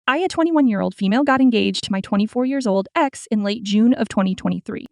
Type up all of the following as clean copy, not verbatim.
I, a 21-year-old female, got engaged to my 24-year-old ex in late June of 2023.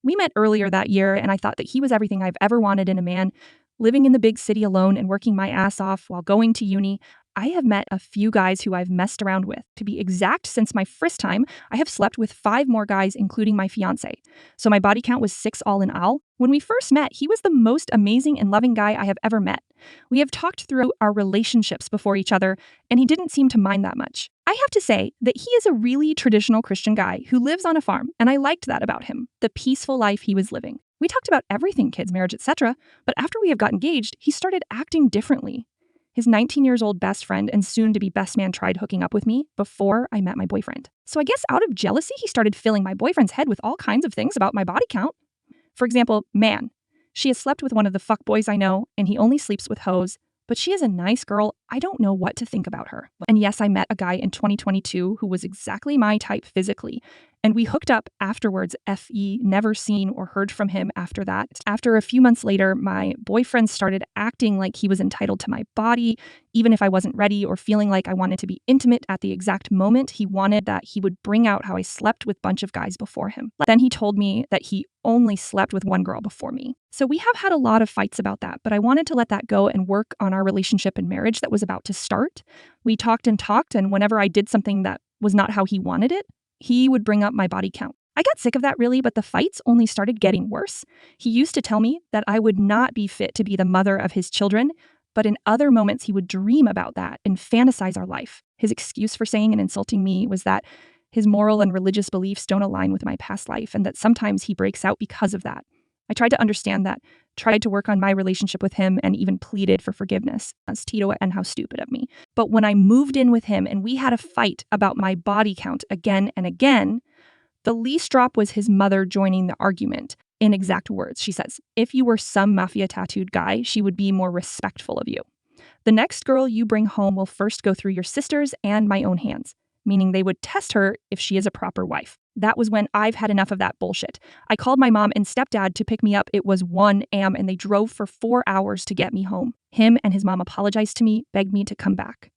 We met earlier that year, and I thought that he was everything I've ever wanted in a man. Living in the big city alone and working my ass off while going to uni, I have met a few guys who I've messed around with. To be exact, since my first time, I have slept with 5 more guys, including my fiance. So my body count was 6 all in all. When we first met, he was the most amazing and loving guy I have ever met. We have talked through our relationships before each other, and he didn't seem to mind that much. I have to say that he is a really traditional Christian guy who lives on a farm, and I liked that about him, the peaceful life he was living. We talked about everything, kids, marriage, etc., but after we have got engaged, he started acting differently. His 19-year-old best friend and soon-to-be best man tried hooking up with me before I met my boyfriend. So I guess out of jealousy, he started filling my boyfriend's head with all kinds of things about my body count. For example, man, she has slept with one of the fuckboys I know, and he only sleeps with hoes. But she is a nice girl. I don't know what to think about her. And yes, I met a guy in 2022 who was exactly my type physically. And we hooked up afterwards, FE, never seen or heard from him after that. After a few months later, my boyfriend started acting like he was entitled to my body, even if I wasn't ready or feeling like I wanted to be intimate at the exact moment. He wanted that he would bring out how I slept with a bunch of guys before him. Then he told me that he only slept with one girl before me. So we have had a lot of fights about that, but I wanted to let that go and work on our relationship and marriage that was about to start. We talked, and whenever I did something that was not how he wanted it, he would bring up my body count. I got sick of that really, but the fights only started getting worse. He used to tell me that I would not be fit to be the mother of his children, but in other moments he would dream about that and fantasize our life. His excuse for saying and insulting me was that his moral and religious beliefs don't align with my past life, and that sometimes he breaks out because of that. I tried to understand that, tried to work on my relationship with him, and even pleaded for forgiveness, as Tito, and how stupid of me. But when I moved in with him and we had a fight about my body count again and again, the least drop was his mother joining the argument. In exact words, she says, "If you were some mafia tattooed guy, she would be more respectful of you. The next girl you bring home will first go through your sisters and my own hands," meaning they would test her if she is a proper wife. That was when I've had enough of that bullshit. I called my mom and stepdad to pick me up. It was 1 a.m. and they drove for 4 hours to get me home. Him and his mom apologized to me, begged me to come back.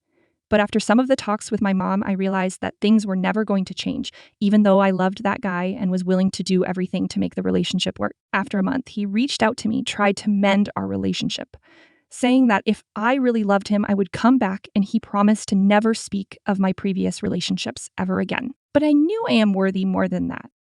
But after some of the talks with my mom, I realized that things were never going to change, even though I loved that guy and was willing to do everything to make the relationship work. After a month, he reached out to me, tried to mend our relationship, saying that if I really loved him, I would come back, and he promised to never speak of my previous relationships ever again. But I knew I am worthy more than that.